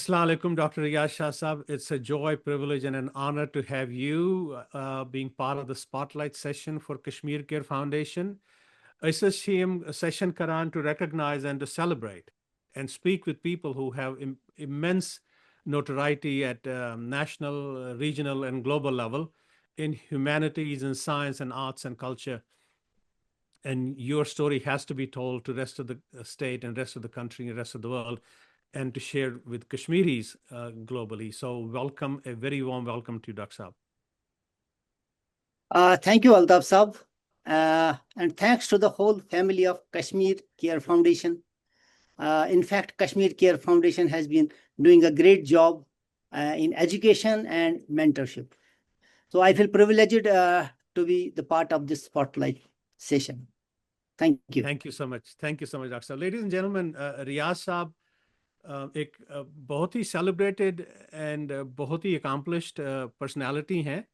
Assalamu alaikum, Dr. Riaz Shah Sahab. It's a joy, privilege, and an honor to have you being part of the spotlight session for Kashmir Care Foundation. It's a session Quran to recognize and to celebrate and speak with people who have immense notoriety at national, regional, and global level in humanities and science and arts and culture. And your story has to be told to the rest of the state and rest of the country and rest of the world, and to share with Kashmiris globally. So welcome, a very warm welcome to you, Dr. Saab. Thank you, Altaf Saab. And thanks to the whole family of Kashmir Care Foundation. In fact, Kashmir Care Foundation has been doing a great job in education and mentorship. So I feel privileged to be the part of this spotlight session. Thank you. Thank you so much. Thank you so much, Dr. Saab. Ladies and gentlemen, Riaz Saab एक बहुत ही celebrated and बहुत ही accomplished personality हैं.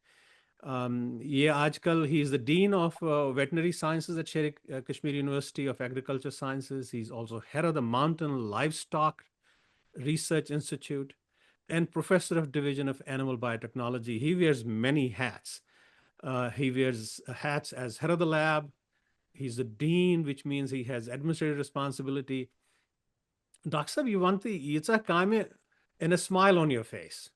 ये आजकल he is the Dean of Veterinary Sciences at Kashmir University of Agriculture Sciences. He's also head of the Mountain Livestock Research Institute and Professor of Division of Animal Biotechnology. He wears many hats. He wears hats as head of the lab. He's the Dean, which means he has administrative responsibility. Dr. Saab, you want it's a comment and a smile on your face.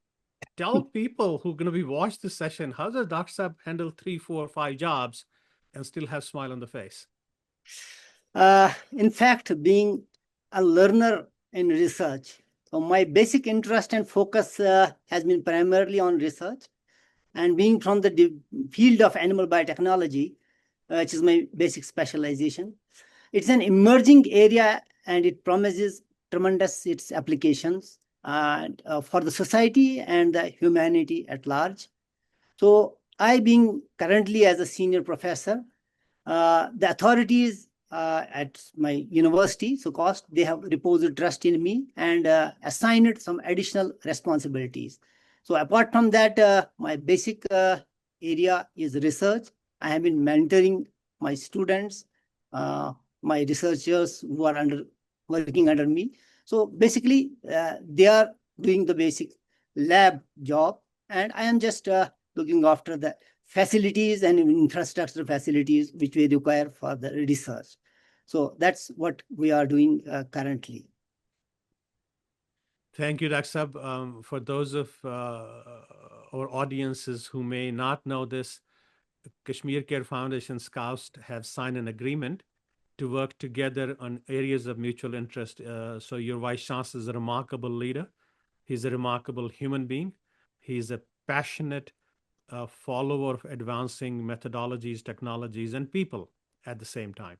Tell people who are going to be watch this session, how does Dr. Saab handle 3, 4, 5 jobs and still have smile on the face? In fact, being a learner in research, so my basic interest and focus has been primarily on research, and being from the field of animal biotechnology, which is my basic specialization. It's an emerging area and it promises tremendous its applications for the society and the humanity at large. So I, being currently as a senior professor, the authorities at my university, SKUAST, they have reposed trust in me and assigned some additional responsibilities. So apart from that, my basic area is research. I have been mentoring my students, my researchers who are working under me. So basically, they are doing the basic lab job, and I am just looking after the facilities and infrastructure facilities which we require for the research. So that's what we are doing currently. Thank you, Dr. Saab. For those of our audiences who may not know this, Kashmir Care Foundation, SKUAST, have signed an agreement to work together on areas of mutual interest. So your Vice Chancellor is a remarkable leader. He's a remarkable human being. He's a passionate follower of advancing methodologies, technologies, and people at the same time.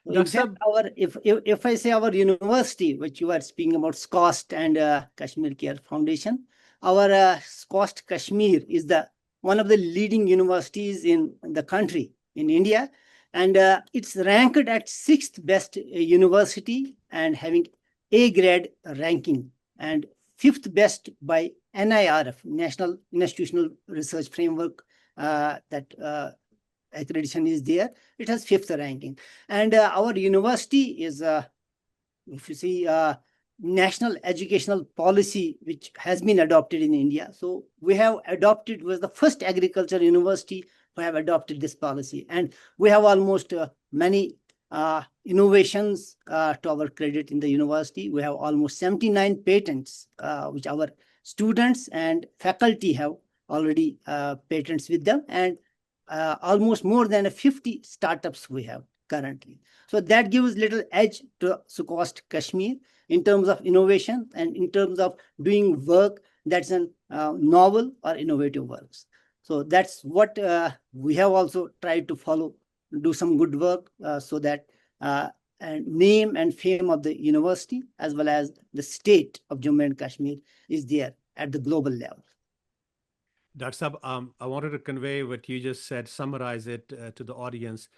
In fact, if I say our university, which you are speaking about, SKUAST and Kashmir Care Foundation, our SKUAST Kashmir is one of the leading universities in the country, in India. And it's ranked at 6th best university and having A grade ranking, and 5th best by NIRF, National Institutional Research Framework, that accreditation is there. It has 5th ranking. And our university is, if you see, national educational policy, which has been adopted in India. So we have adopted, was the first agriculture university who have adopted this policy. And we have almost many innovations to our credit in the university. We have almost 79 patents, which our students and faculty have already patents with them. And almost more than 50 startups we have currently. So that gives little edge to SKUAST Kashmir in terms of innovation and in terms of doing work that's novel or innovative works. So that's what we have also tried to follow, do some good work so that name and fame of the university as well as the state of Jammu and Kashmir is there at the global level. Dr. Saab, I wanted to convey what you just said, summarize it to the audience.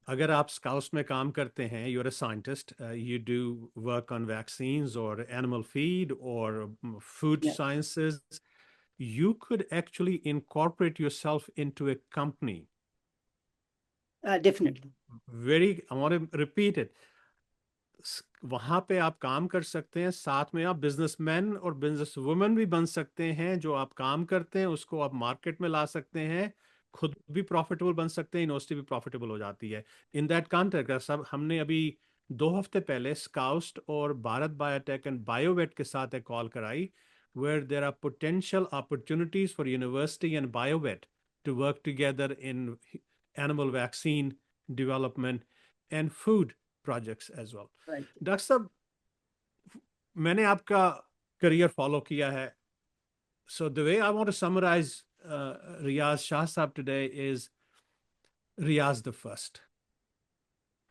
अगर आप SKUAST में काम करते हैं, you're a scientist, you do work on vaccines or animal feed or food sciences, you could actually incorporate yourself into a company. Definitely. I want to repeat it. वहाँ पे आप काम कर सकते हैं, साथ में आप बिजनेसमैन और बिजनेस वुमेन भी बन सकते हैं। जो आप काम करते हैं उसको आप मार्केट में ला सकते हैं, खुद भी प्रॉफिटेबल बन सकते हैं, यूनिवर्सिटी भी प्रॉफिटेबल हो जाती है। इन दैट कॉन्टेक्स्ट सब हमने अभी 2 हफ्ते पहले स्काउस्ट और भारत बायोटेक एंड बायोवेट के साथ एक कॉल कराई, where there are potential opportunities for university and biovet to work together in animal vaccine development and food projects as well. Right. Doctor साहब, मैंने आपका करियर फॉलो किया है. So the way I want to summarize Riaz Shah साहब today is Riaz the first.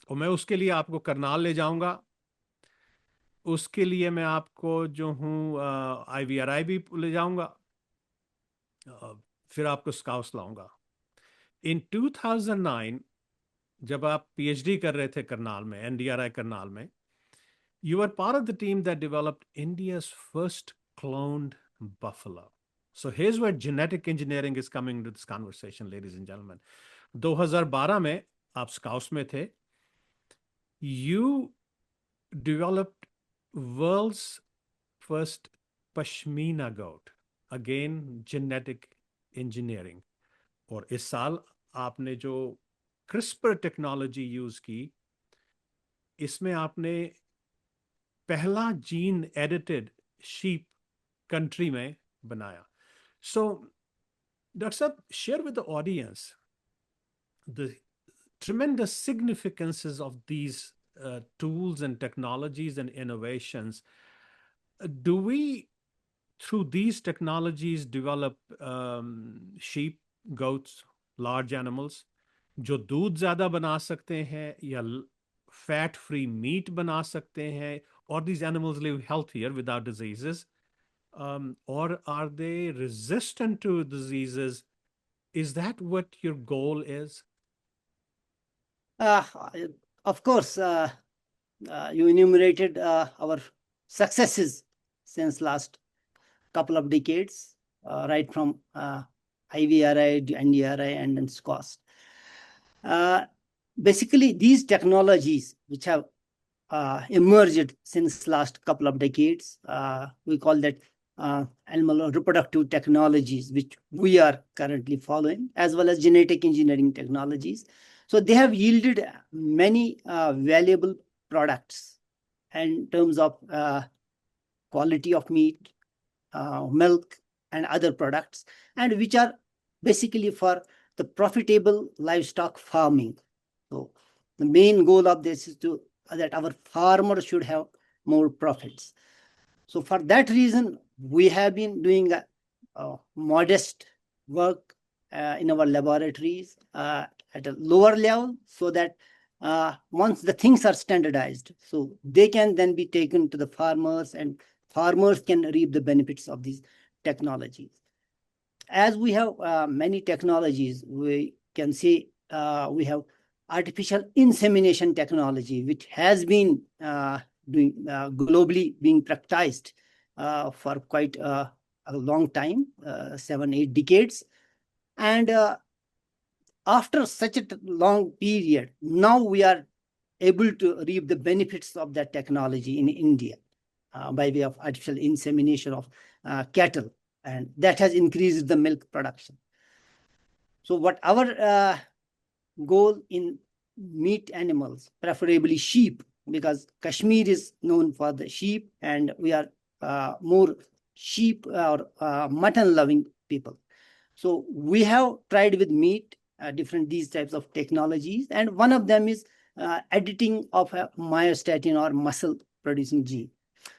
और मैं उसके लिए आपको करनाल ले जाऊंगा. उसके लिए मैं आपको जो हूँ IVRI भी ले जाऊंगा. फिर आपको स्काउट्स लाऊंगा. In 2009 जब आप PhD कर रहे थे करनाल में, NDRI करनाल में, you were part of the team that developed India's first cloned buffalo. So here's where genetic engineering is coming into this conversation, ladies and gentlemen. 2012 में आप स्काउट्स में थे. You developed world's first Pashmina goat. Again, genetic engineering. और इस साल आपने जो CRISPR technology use की, इसमें आपने पहला जीन एडिटेड शीप कंट्री में बनाया. सो डॉक्टर साहब, share with the audience the tremendous significances of these tools and technologies and innovations. Do we, through these technologies, develop sheep, goats, large animals, जो दूध ज़्यादा बना सकते हैं या फैट फ्री मीट बना सकते हैं, or these animals live healthier without diseases, or are they resistant to diseases? Is that what your goal is? Of course, you enumerated our successes since last couple of decades, right from IVRI, NDRI, and then SKUAST. Basically, these technologies which have emerged since last couple of decades, we call that animal reproductive technologies, which we are currently following, as well as genetic engineering technologies. So they have yielded many valuable products in terms of quality of meat, milk, and other products, and which are basically for the profitable livestock farming. So the main goal of this is to that our farmers should have more profits. So for that reason, we have been doing a modest work in our laboratories at a lower level, so that once the things are standardized, so they can then be taken to the farmers, and farmers can reap the benefits of these technologies. As we have many technologies, we can see we have artificial insemination technology, which has been globally being practiced for quite a long time, 7-8 decades. And after such a long period, now we are able to reap the benefits of that technology in India by way of artificial insemination of cattle, and that has increased the milk production. So what our goal in meat animals, preferably sheep, because Kashmir is known for the sheep, and we are more sheep or mutton loving people. So we have tried with meat different these types of technologies, and one of them is editing of a myostatin or muscle producing gene.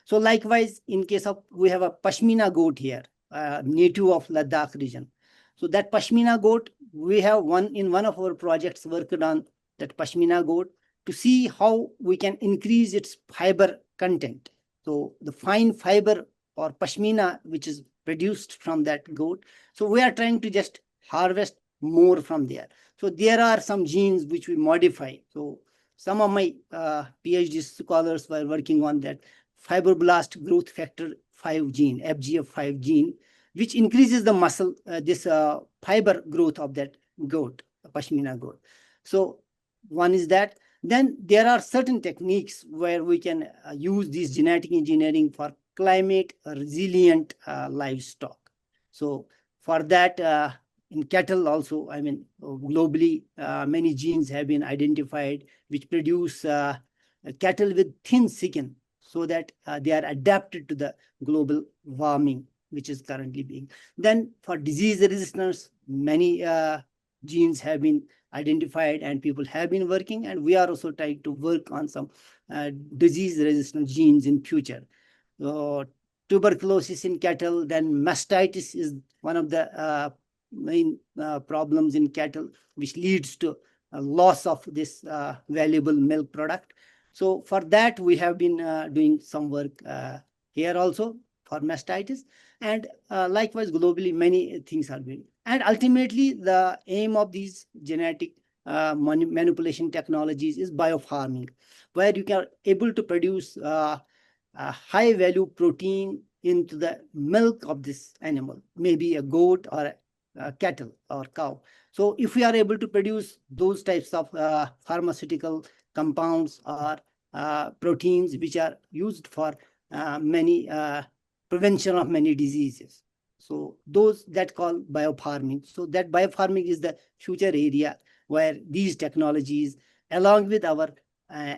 So likewise, in case of, we have a Pashmina goat here, native of Ladakh region. So that Pashmina goat, we have in one of our projects worked on that Pashmina goat to see how we can increase its fiber content. So the fine fiber or Pashmina, which is produced from that goat. So we are trying to just harvest more from there. So there are some genes which we modify. So some of my PhD scholars were working on that fibroblast growth factor 5 gene, FGF5 gene, which increases the muscle, this fiber growth of that goat, Pashmina goat. So one is that. Then there are certain techniques where we can use this genetic engineering for climate resilient livestock. So for that, in cattle also, I mean, globally, many genes have been identified which produce cattle with thin skin so that they are adapted to the global warming, which is currently being. Then for disease resistance, many genes have been identified and people have been working, and we are also trying to work on some disease resistant genes in future. Tuberculosis in cattle, then mastitis is one of the main problems in cattle, which leads to a loss of this valuable milk product. So for that, we have been doing some work here also for mastitis. And likewise, globally, many things are being. And ultimately, the aim of these genetic manipulation technologies is biofarming, where you are able to produce a high value protein into the milk of this animal, maybe a goat or a cattle or cow. So if we are able to produce those types of pharmaceutical compounds or proteins which are used for many prevention of many diseases. So those that call biofarming. So that biofarming is the future area where these technologies, along with our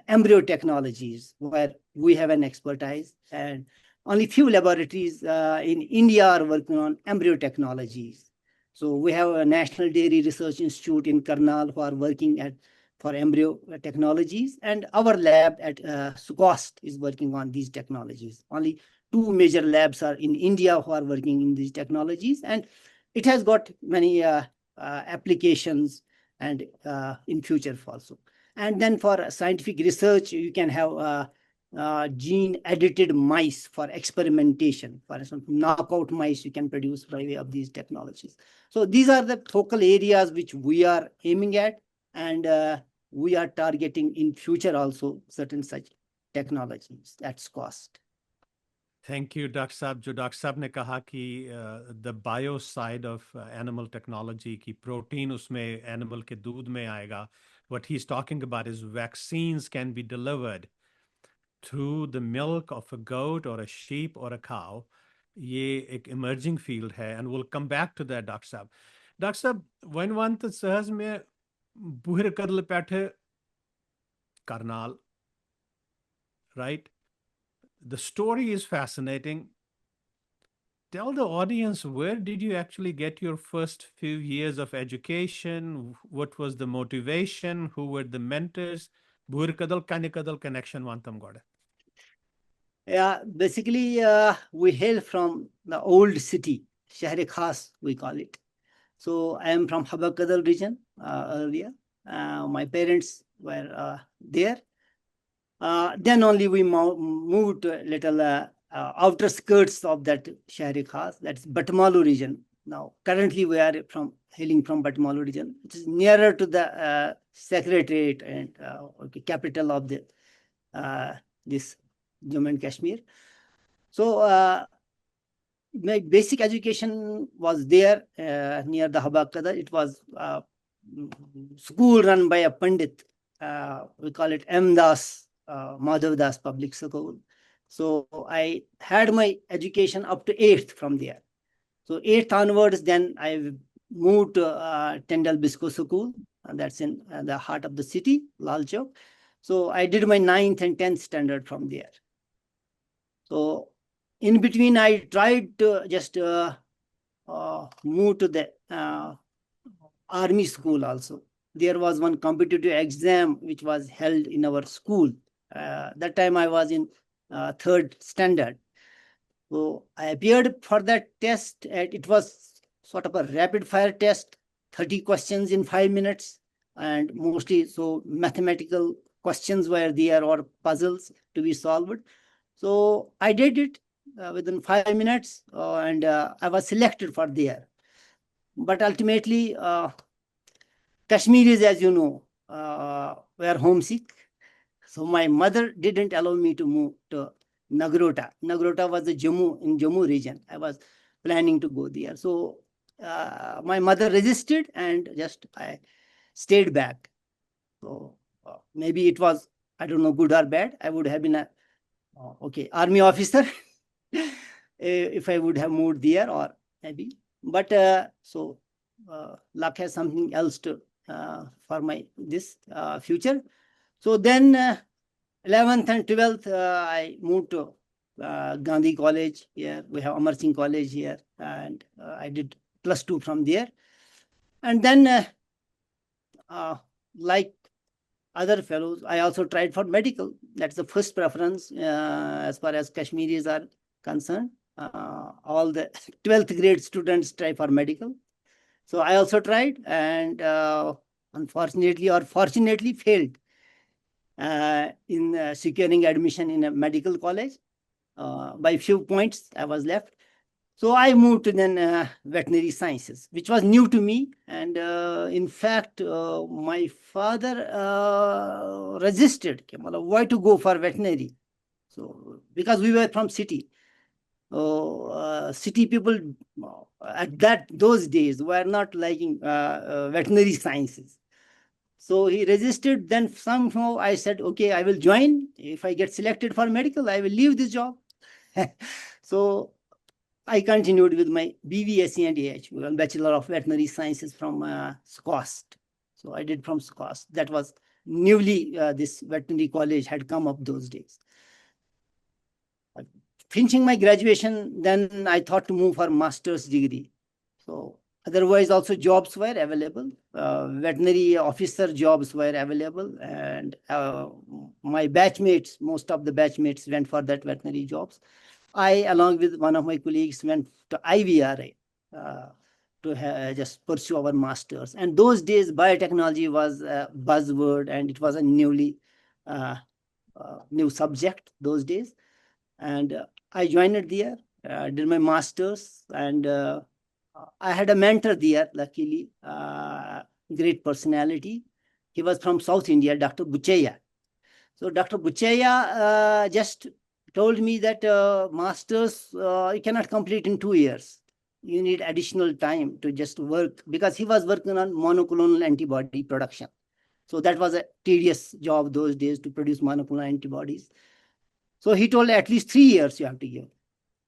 embryo technologies, where we have an expertise, and only few laboratories in India are working on embryo technologies. So we have a National Dairy Research Institute in Karnal who are working for embryo technologies, and our lab at SKUAST is working on these technologies. Only two major labs are in India who are working in these technologies, and it has got many applications and in future also. And then for scientific research, you can have gene-edited mice for experimentation. For example, knockout mice you can produce by way of these technologies. So these are the focal areas which we are aiming at, and we are targeting in future also certain such technologies at SKUAST. Thank you, Dr. Saab. जो doctor साहब ने कहा कि the bio side of animal technology की protein उसमें animal के दूध में आएगा. What he's talking about is vaccines can be delivered through the milk of a goat or a sheep or a cow. ये एक emerging field है, and we'll come back to that, Dr. Saab. Dr. Saab, when one सहज में बुहर कदल पैठे Karnal, right? The story is fascinating. Tell the audience, where did you actually get your first few years of education? What was the motivation? Who were the mentors? Burkadal Kanikadal connection Wantam Goda. Yeah, basically, we hail from the old city, Shahri Khas, we call it. So I am from Habakadal region earlier. My parents were there. Then only we moved to a little outer skirts of that Shahri Khas, that's Batmalu region. Now, currently we are hailing from Batmalu region, which is nearer to the secretariat and capital of the this Jammu and Kashmir. So my basic education was there near the Habakadal. It was school run by a Pandit. We call it M. Das, Madhav Das Public School. So I had my education up to 8th from there. So 8th onwards, then I moved to Tendal Bisco School. That's in the heart of the city, Lal Chowk. So I did my 9th and 10th standard from there. So in between, I tried to just move to the army school also. There was one competitive exam which was held in our school. That time I was in 3rd standard. So I appeared for that test. It was sort of a rapid fire test, 30 questions in 5 minutes, and mostly so mathematical questions were there or puzzles to be solved. So I did it within 5 minutes, and I was selected for there. But ultimately, Kashmiris, as you know, were homesick. So my mother didn't allow me to move to Nagrota. Nagrota was in Jammu region. I was planning to go there. So my mother resisted and just I stayed back. So maybe it was, I don't know, good or bad. I would have been a army officer if I would have moved there, or maybe. But luck has something else to for my this future. So then 11th and 12th, I moved to Gandhi College here. We have Amar Singh College here, and I did +2 from there. And then, like other fellows, I also tried for medical. That's the first preference as far as Kashmiris are concerned. All the 12th grade students try for medical. So I also tried, and unfortunately or fortunately failed in securing admission in a medical college. By few points, I was left. So I moved to then veterinary sciences, which was new to me. And in fact, my father resisted. Why to go for veterinary? So because we were from city. City people at those days were not liking veterinary sciences. So he resisted. Then somehow I said, okay, I will join. If I get selected for medical, I will leave this job. So I continued with my BVSc and AH, Bachelor of Veterinary Sciences from SKUAST. So I did from SKUAST. That was newly, this veterinary college had come up those days. Finishing my graduation, then I thought to move for master's degree. So otherwise also jobs were available. Veterinary officer jobs were available. And my batchmates, most of the batchmates went for that veterinary jobs. I, along with one of my colleagues, went to IVRA to just pursue our masters. And those days, biotechnology was a buzzword, and it was a new subject those days. And I joined it there, did my masters, and I had a mentor there, luckily, great personality. He was from South India, Dr. Bucheya. So Dr. Bucheya just told me that masters you cannot complete in 2 years. You need additional time to just work, because he was working on monoclonal antibody production. So that was a tedious job those days to produce monoclonal antibodies. So he told at least 3 years you have to give.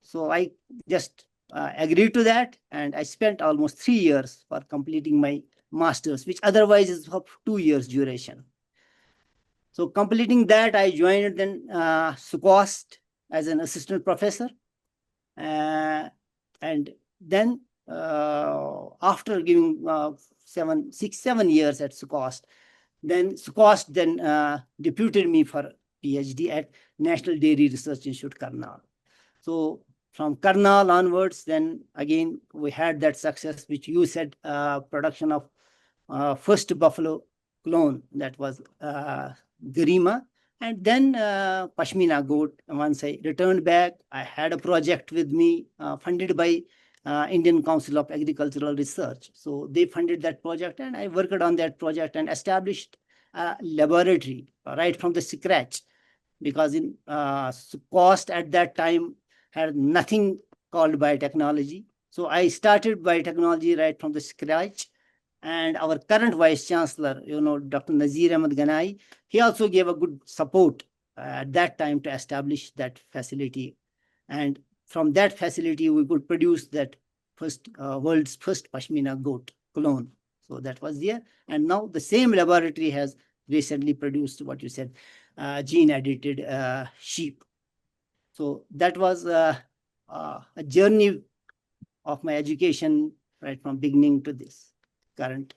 So I just agreed to that, and I spent almost 3 years for completing my masters, which otherwise is of 2 years duration. So completing that, I joined then SKUAST as an assistant professor. And then after giving 7 years at SKUAST, then SKUAST then deputed me for PhD at National Dairy Research Institute, Karnal. So from Karnal onwards, then again, we had that success, which you said, production of first buffalo clone, that was Garima. And then Pashmina goat. Once I returned back, I had a project with me funded by Indian Council of Agricultural Research. So they funded that project, and I worked on that project and established a laboratory right from the scratch, because in SKUAST at that time had nothing called biotechnology. So I started biotechnology right from the scratch. And our current Vice Chancellor, Dr. Nazir Ahmed Ganai, he also gave a good support at that time to establish that facility. And from that facility, we could produce that world's first Pashmina goat clone. So that was there. And now the same laboratory has recently produced what you said, gene-edited sheep. So that was a journey of my education right from beginning to this current.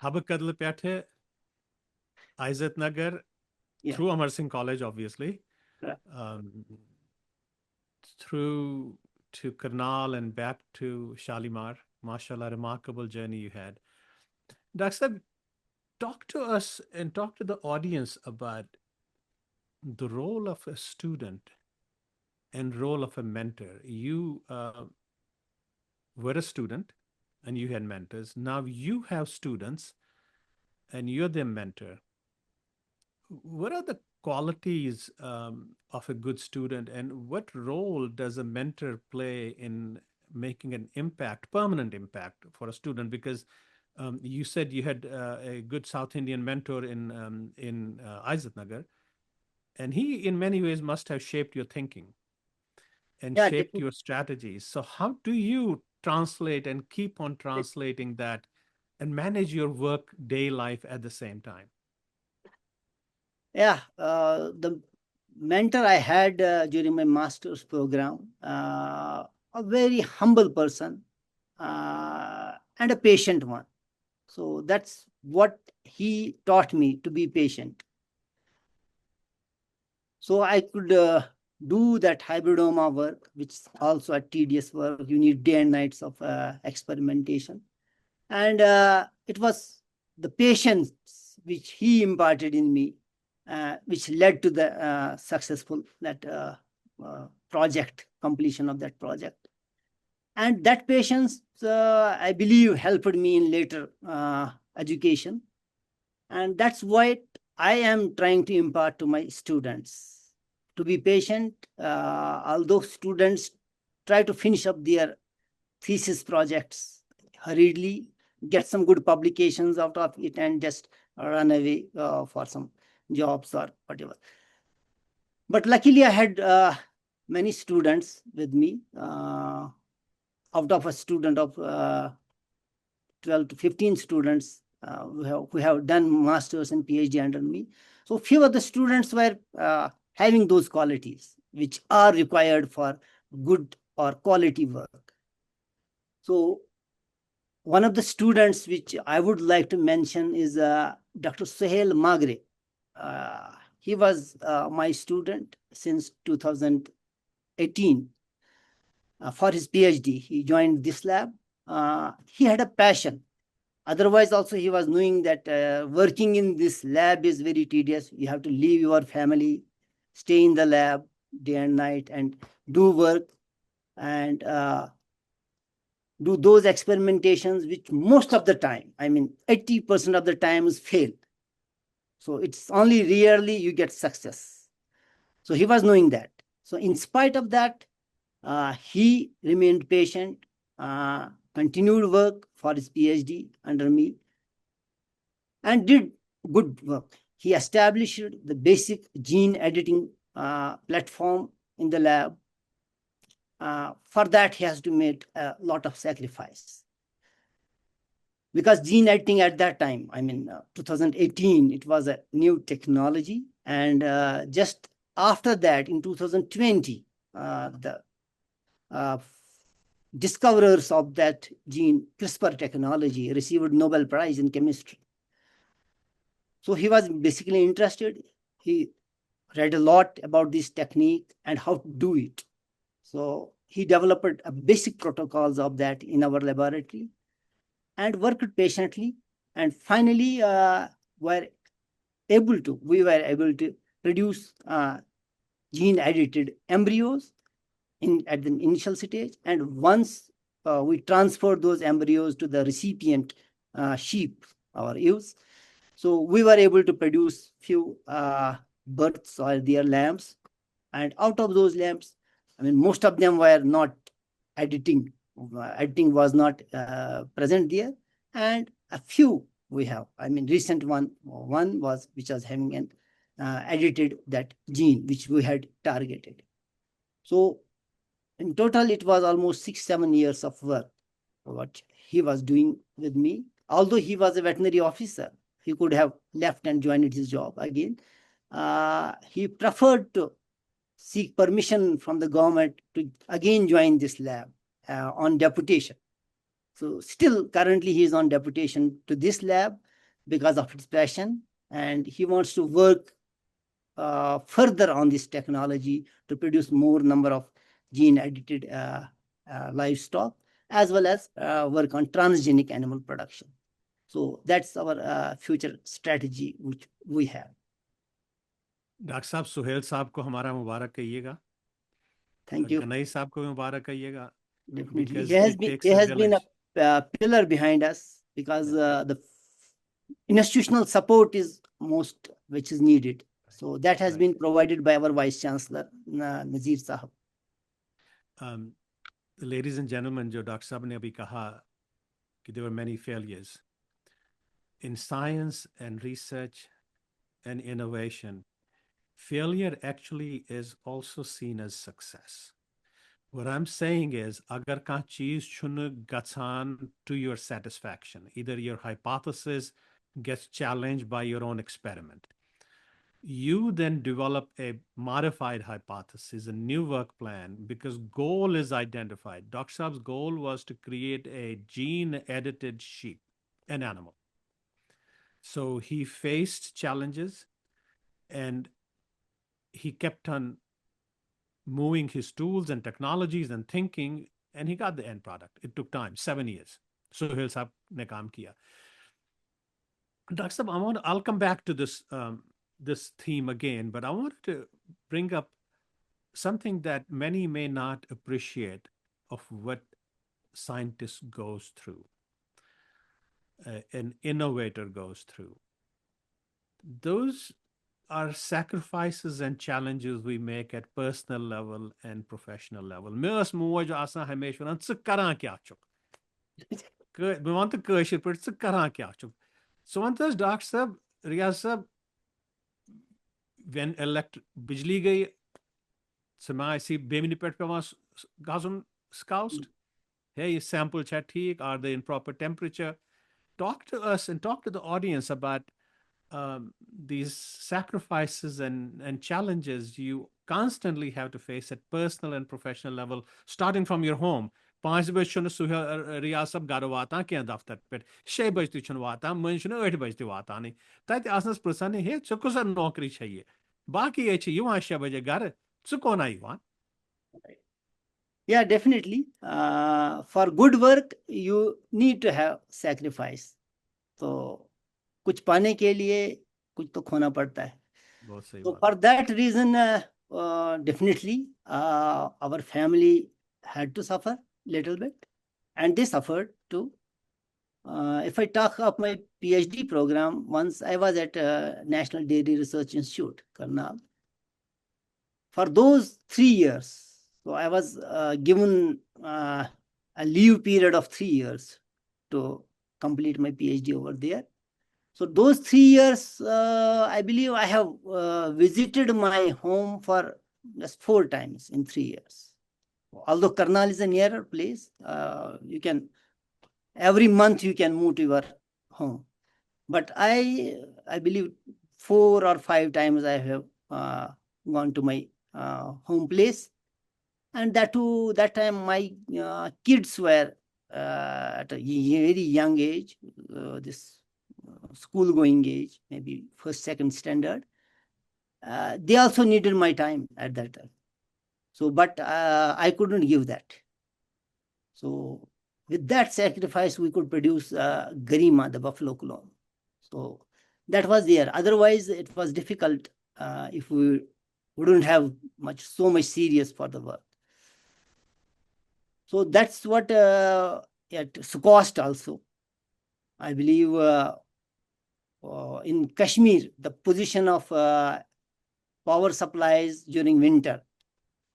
Habakadla Pyathe, Aizat Nagar, through Amar Singh College, obviously, through to Karnal and back to Shalimar. MashaAllah, remarkable journey you had. Dr. Saab, talk to us and talk to the audience about the role of a student and role of a mentor. You were a student and you had mentors. Now you have students and you're their mentor. What are the qualities of a good student, and what role does a mentor play in making an impact, permanent impact for a student? Because You said you had a good South Indian mentor in Nagar, and he, in many ways, must have shaped your thinking and Yeah, shaped your strategies. So, how do you translate and keep on translating that and manage your work day life at the same time? Yeah, the mentor I had during my master's program, a very humble person and a patient one. So that's what he taught me, to be patient. So I could do that hybridoma work, which is also a tedious work. You need day and nights of experimentation. And it was the patience which he imparted in me, which led to the successful project, completion of that project. And that patience, I believe, helped me in later education. And that's what I am trying to impart to my students, to be patient. Although students try to finish up their thesis projects hurriedly, get some good publications out of it, and just run away for some jobs or whatever. But luckily, I had many students with me. Out of a student of 12 to 15 students who have done masters and PhD under me. So few of the students were having those qualities which are required for good or quality work. So one of the students which I would like to mention is Dr. Suhail Magre. He was my student since 2018 for his PhD. He joined this lab. He had a passion. Otherwise, also he was knowing that working in this lab is very tedious. You have to leave your family, stay in the lab day and night, and do work and do those experimentations, which most of the time, I mean, 80% of the times fail. So it's only rarely you get success. So he was knowing that. So in spite of that, he remained patient, continued work for his PhD under me, and did good work. He established the basic gene editing platform in the lab. For that, he has to make a lot of sacrifice. Because gene editing at that time, I mean, 2018, it was a new technology. And just after that, in 2020, the discoverers of that gene CRISPR technology received Nobel Prize in chemistry. So he was basically interested. He read a lot about this technique and how to do it. So he developed a basic protocols of that in our laboratory and worked patiently. And finally, we were able to produce gene-edited embryos at the initial stage. And once we transferred those embryos to the recipient sheep, our ewes, so we were able to produce few births or their lambs. And out of those lambs, I mean, most of them were not editing. Editing was not present there. And a few we have. I mean, recent one was which was having an edited that gene which we had targeted. So in total, it was almost 6-7 years of work what he was doing with me. Although he was a veterinary officer, he could have left and joined his job again. He preferred to seek permission from the government to again join this lab on deputation. So still currently he is on deputation to this lab because of his passion, and he wants to work further on this technology to produce more number of gene-edited livestock, as well as work on transgenic animal production. So that's our future strategy which we have. Doctor साहब सुहेल साहब को हमारा मुबारक कहिएगा. Thank you. Ganai साहब को भी मुबारक कहिएगा. Definitely. He has been a pillar behind us because the institutional support is most which is needed. So that has been provided by our Vice Chancellor, Nazir Sahab. Ladies and gentlemen, जो doctor साहब ने अभी कहा कि there were many failures, in science and research and innovation, failure actually is also seen as success. What I'm saying is, agar kah cheez chhun gatsan to your satisfaction, either your hypothesis gets challenged by your own experiment, you then develop a modified hypothesis, a new work plan, because goal is identified. Dr. Saab's goal was to create a gene-edited sheep, an animal. So he faced challenges and he kept on moving his tools and technologies and thinking, and he got the end product. It took time, 7 years. Sohail Saab ne kaam kiya. Dr. Saab, I'll come back to this theme again, but I wanted to bring up something that many may not appreciate of what scientists goes through, an innovator goes through. Those are sacrifices and challenges we make at personal level and professional level. Meus moj asan hamesh wanan tsu karan kya chuk. Me want to kashir per tsu karan kya chuk. So one thus Dr. Sab, Riaz Sab, when bijli gayi, I see bemini pet pevan gazun SKUAST. Hey, sample chat theek, are they in proper temperature? Talk to us and talk to the audience about these sacrifices and challenges you constantly have to face at personal and professional level, starting from your home. 5 बजे छुन सुह रियाज सब घर वातान क्या दफ्तर पे 6 बजे तु छुन वातान मन छुन 8 बजे वातान तत आसनस प्रसन हे च कुस नौकरी चाहिए बाकी ये छ युवा 6 बजे घर च कोन Ivan. Yeah, definitely. For good work, you need to have sacrifice. So, कुछ पाने के लिए कुछ तो खोना पड़ता है. So for that reason, definitely, our family had to suffer little bit, and they suffered too. If I talk of my PhD program, once I was at National Dairy Research Institute, Karnal. For those 3 years, so I was given a leave period of 3 years to complete my PhD over there. So those 3 years, I believe I have visited my home for just 4 times in 3 years. Although Karnal is a nearer place, you can, every month you can move to your home. But I believe 4 or 5 times I have gone to my home place. And that time my kids were at a very young age, this school going age, maybe first, second standard. They also needed my time at that time. So, but I couldn't give that. So with that sacrifice, we could produce Garima, the buffalo clone. So that was there. Otherwise, it was difficult if we wouldn't have so much serious for the work. So that's what at SKUAST also. I believe in Kashmir, the position of power supplies during winter.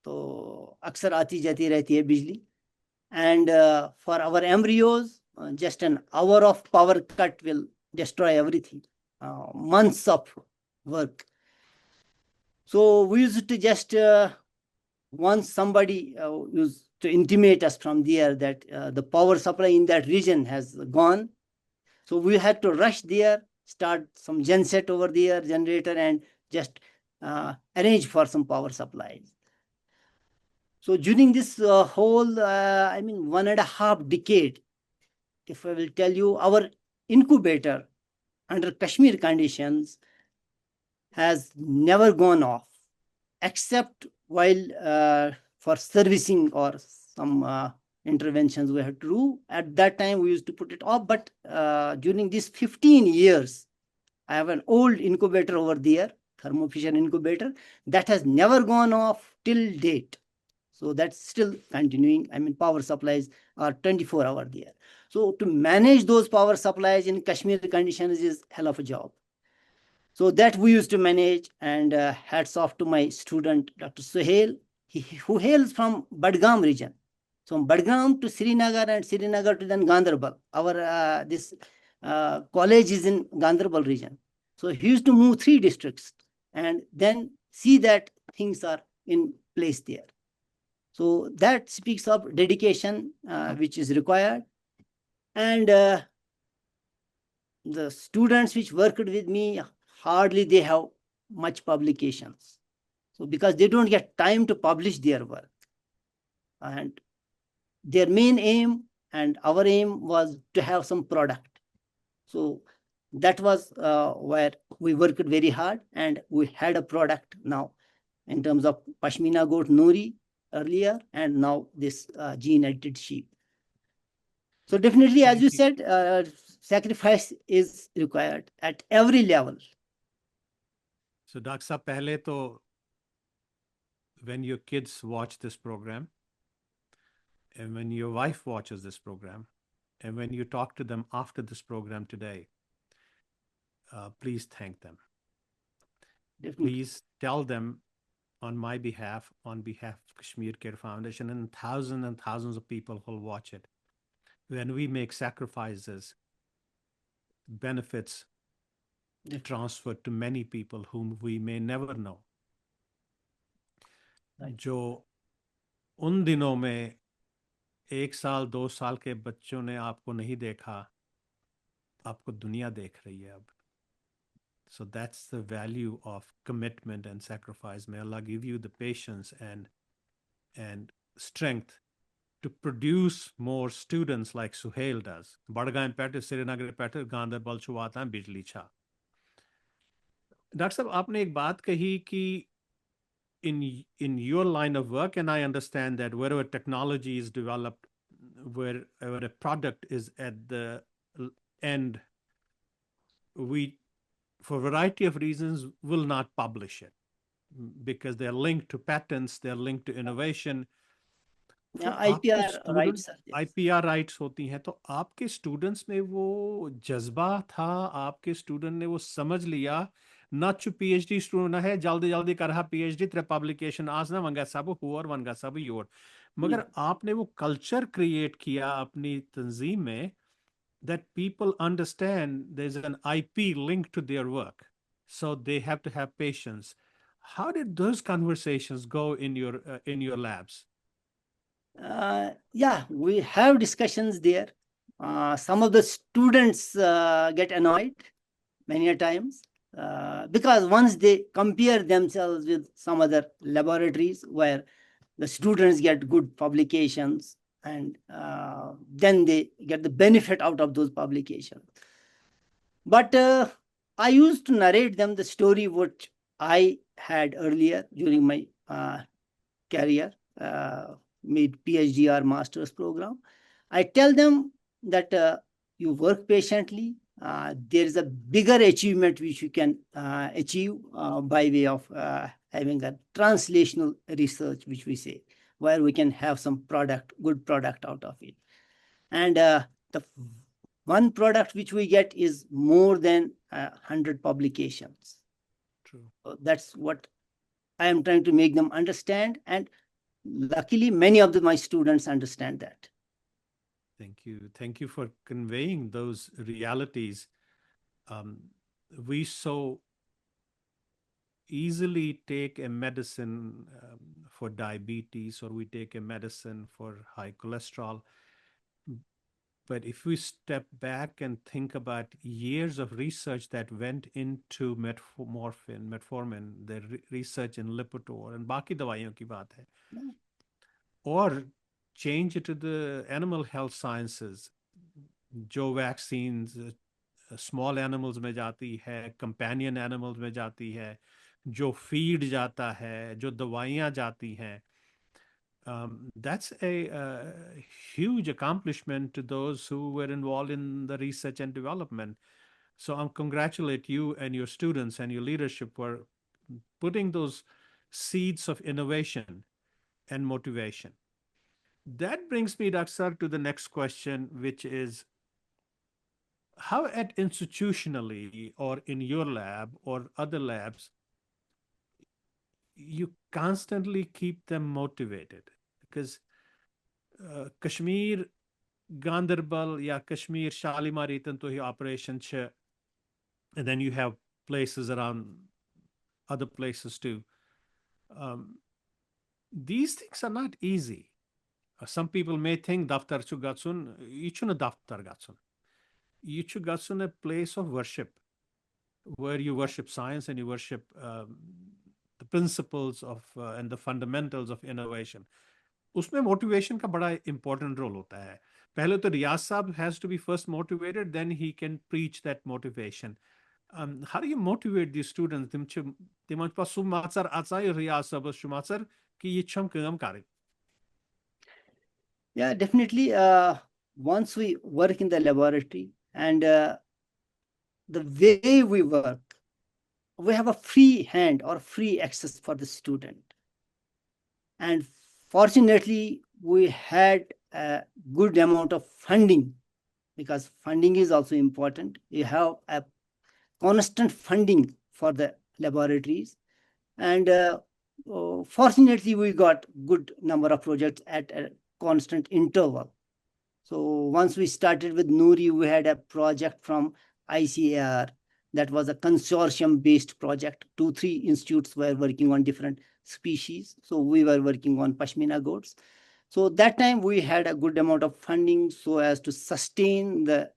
So aksar aati jati rehti hai bijli. And for our embryos, just an hour of power cut will destroy everything. Months of work. So we used to just, once somebody used to intimate us from there that the power supply in that region has gone. So we had to rush there, start some genset over there, generator, and just arrange for some power supplies. So during this whole, 1.5 decade, if I will tell you, our incubator under Kashmir conditions has never gone off, except while for servicing or some interventions we had to do. At that time, we used to put it off, but during these 15 years, I have an old incubator over there, Thermo Fisher incubator, that has never gone off till date. So that's still continuing. Power supplies are 24 hours there. So to manage those power supplies in Kashmir conditions is hell of a job. So that we used to manage, and hats off to my student, Dr. Suhail, who hails from Badgam region. So from Badgam to Srinagar and Srinagar to then Ganderbal, our this college is in Ganderbal region. So he used to move 3 districts and then see that things are in place there. So that speaks of dedication which is required. And the students which worked with me, hardly they have much publications. So because they don't get time to publish their work. And their main aim and our aim was to have some product. So that was where we worked very hard, and we had a product now in terms of Pashmina goat Nuri earlier, and now this gene edited sheep. So definitely, as you said, sacrifice is required at every level. So Dr. Saab, pehle to, when your kids watch this program, and when your wife watches this program, and when you talk to them after this program today, please thank them. Definitely. Please tell them on my behalf, on behalf of Kashmir Care Foundation and thousands of people who will watch it, when we make sacrifices, benefits transferred to many people whom we may never know. जो उन दिनों में 1 साल 2 साल के बच्चों ने आपको नहीं देखा, आपको दुनिया देख रही है अब. So that's the value of commitment and sacrifice. May Allah give you the patience and strength to produce more students like Suhail does. Badgaon Pet, Srinagar Pet, Ganderbal Chuwata, Bijli Cha. Dr. Sahab, आपने एक बात कही कि in your line of work, and I understand that wherever technology is developed, wherever a product is at the end, we, for a variety of reasons, will not publish it because they're linked to patents, they're linked to innovation. IPR rights. IPR rights होती हैं, तो आपके students में वो जज्बा था, आपके student ने वो समझ लिया, not to PhD स्टूडेंट है जल्दी जल्दी कर रहा PhD तेरे पब्लिकेशन आज ना वंगा सब हुआ वंगा सब योर, मगर आपने वो कल्चर क्रिएट किया अपनी तंजीम में that people understand there's an IP linked to their work, so they have to have patience. How did those conversations go in your labs? Yeah, we have discussions there. Some of the students get annoyed many a times because once they compare themselves with some other laboratories where the students get good publications, and then they get the benefit out of those publications. But I used to narrate them the story which I had earlier during my career, made PhD or master's program. I tell them that you work patiently. There is a bigger achievement which you can achieve by way of having a translational research, which we say, where we can have some good product out of it. And the one product which we get is more than 100 publications. True. So that's what I am trying to make them understand. And luckily, many of my students understand that. Thank you. Thank you for conveying those realities. We so easily take a medicine for diabetes, or we take a medicine for high cholesterol. But if we step back and think about years of research that went into metformin, the research in Lipitor, and बाकी दवाइयों की बात है, or change it to the animal health sciences, जो vaccines small animals में जाती है, companion animals में जाती है, जो feed जाता है, जो दवाइयाँ जाती हैं. That's a huge accomplishment to those who were involved in the research and development. So I congratulate you and your students and your leadership for putting those seeds of innovation and motivation. That brings me, Dr. Sir, to the next question, which is how at institutionally or in your lab or other labs, you constantly keep them motivated? Because Kashmir Ganderbal, yeah, Kashmir, Shalimar, Etan to operation che, and then you have places around other places too. Um, these things are not easy. Some people may think daftar chu gatsun, ichuna daftar gatsun. Ichu gatsun a place of worship where you worship science and you worship the principles of and the fundamentals of innovation. उसमें motivation का बड़ा important role होता है. पहले तो रियाज साहब has to be first motivated, then he can preach that motivation. How do you motivate these students? Timon pas sumatsar atsai Riaz sabas shumatsar ki yicham kagam kare. Yeah, definitely. Once we work in the laboratory and the way we work, we have a free hand or free access for the student. And fortunately, we had a good amount of funding, because funding is also important. You have a constant funding for the laboratories. And fortunately, we got good number of projects at a constant interval. So once we started with Noori, we had a project from ICAR that was a consortium-based project. 2-3 institutes were working on different species. So we were working on Pashmina goats. So that time we had a good amount of funding so as to sustain the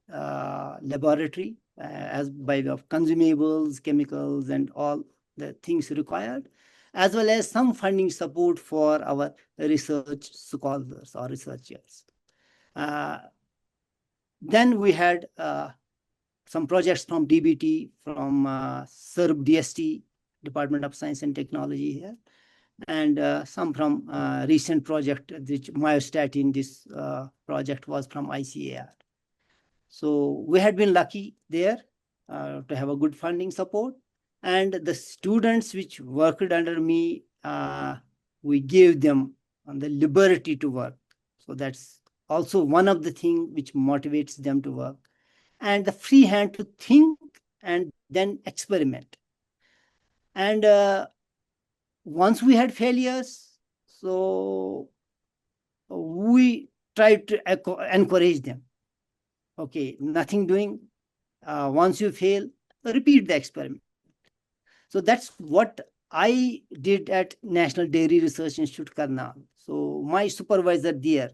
laboratory as by way of consumables, chemicals, and all the things required, as well as some funding support for our research scholars or researchers. Then we had some projects from DBT, from SERB DST, Department of Science and Technology here, and some from recent project, which myostatin, this project was from ICAR. So we had been lucky there to have a good funding support. And the students which worked under me, we gave them the liberty to work. So that's also one of the things which motivates them to work. And the free hand to think and then experiment. And once we had failures, so we tried to encourage them. Okay, nothing doing. Once you fail, repeat the experiment. So that's what I did at National Dairy Research Institute, Karnal. So my supervisor there,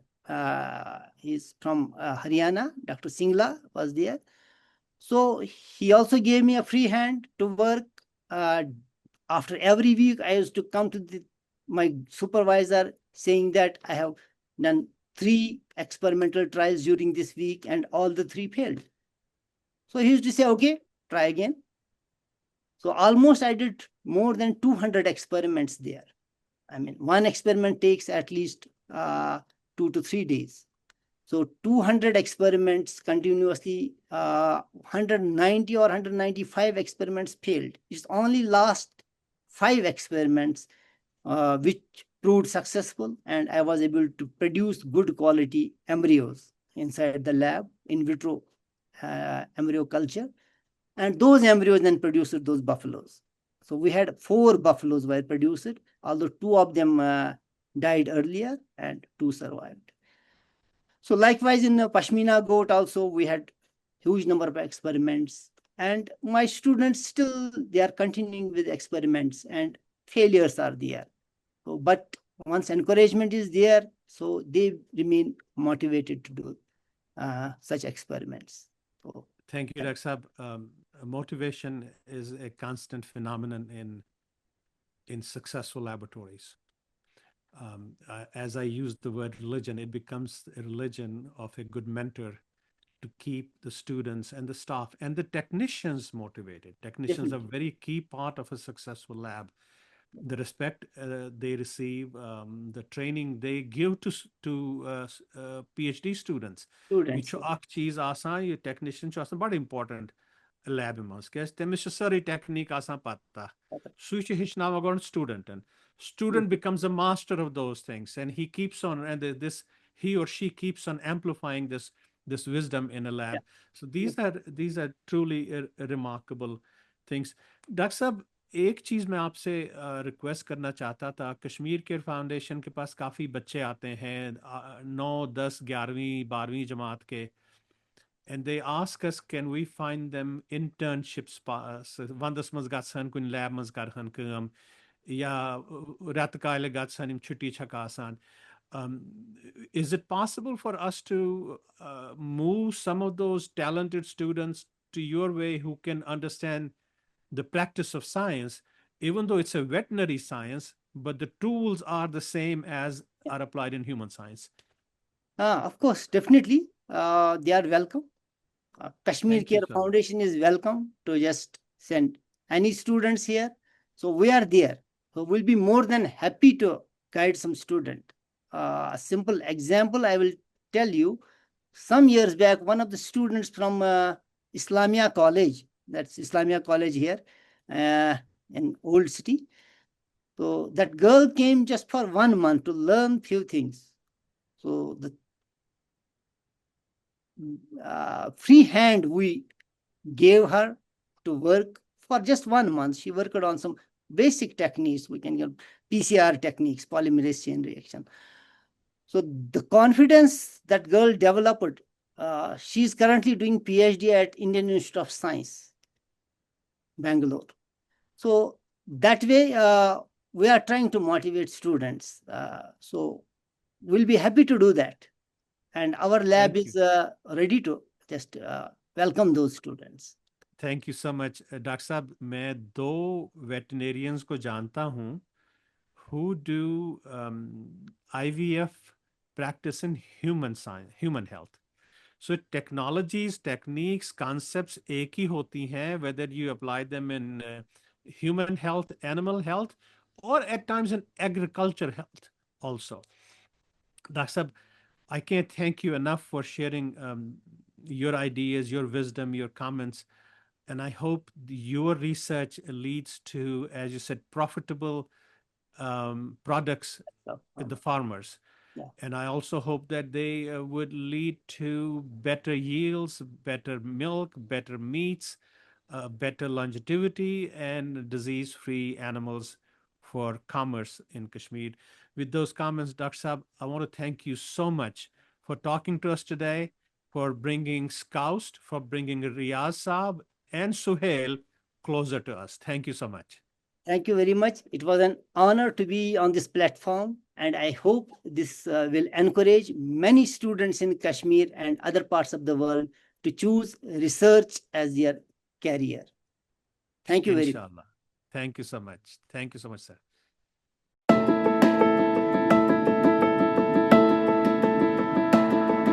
he's from Haryana, Dr. Singla was there. So he also gave me a free hand to work. After every week, I used to come to my supervisor saying that I have done 3 experimental trials during this week and all the 3 failed. So he used to say, okay, try again. So almost I did more than 200 experiments there. I mean, one experiment takes at least 2 to 3 days. So 200 experiments continuously, 190 or 195 experiments failed. It's only last 5 experiments which proved successful, and I was able to produce good quality embryos inside the lab, in vitro embryo culture. And those embryos then produced those buffaloes. So we had 4 buffaloes were produced, although 2 of them died earlier and 2 survived. So likewise in Pashmina goat also, we had huge number of experiments. And my students still, they are continuing with experiments, and failures are there. So, but once encouragement is there, so they remain motivated to do such experiments. So, thank you, Dr. Saab. Motivation is a constant phenomenon in successful laboratories. As I use the word religion, it becomes a religion of a good mentor to keep the students and the staff and the technicians motivated. Technicians definitely. are a very key part of a successful lab. The respect they receive, the training they give to PhD students. Students. Each cheese asan, ye technician asan, but important lab mas. Kes temis sari technique asan patta. Such a student, and student becomes a master of those things, and he keeps on, and he or she keeps on amplifying this wisdom in a lab. Yeah. So these are truly remarkable things. Dr. Saab, एक चीज़ मैं आपसे request करना चाहता था। Kashmir care foundation के पास काफ़ी बच्चे आते हैं, 9, 10, 11वीं 12वीं जमात के, and they ask us, can we find them internships? Vandas maz gatsan kun lab maz karhan kam, ya ratkaile gatsan im chutti chakasan. Is it possible for us to move some of those talented students to your way who can understand the practice of science, even though it's a veterinary science, but the tools are the same as are applied in human science? Of course, definitely. They are welcome. Kashmir Thank you Care so much. Foundation is welcome to just send any students here. So we are there. So we'll be more than happy to guide some student. A simple example I will tell you. Some years back, one of the students from Islamia College, that's Islamia College here in Old City. So that girl came just for 1 month to learn few things. So the free hand we gave her to work for just 1 month. She worked on some basic techniques. We can get PCR techniques, polymerase chain reaction. So the confidence that girl developed, she's currently doing PhD at Indian Institute of Science, Bangalore. So that way, we are trying to motivate students. So we'll be happy to do that. And our lab Thank you. is ready to just welcome those students. Thank you so much doctor साहब। मैं दो वेटनेरियंस को जानता हूँ who do IVF practice in human science, human health. So technologies, techniques, concepts एक ही होती हैं, whether you apply them in human health, animal health, or at times in agriculture health also. Dr. Sab, I can't thank you enough for sharing your ideas, your wisdom, your comments. And I hope your research leads to, as you said, profitable products with the farmers. Yeah. And I also hope that they would lead to better yields, better milk, better meats, better longevity, and disease-free animals for commerce in Kashmir. With those comments, Dr. Saab, I want to thank you so much for talking to us today, for bringing SKUAST, for bringing Riaz Saab and Suhail closer to us. Thank you so much. Thank you very much. It was an honor to be on this platform, and I hope this will encourage many students in Kashmir and other parts of the world to choose research as their career. Thank you very much. Inshallah. Thank you so much. Thank you so much, sir.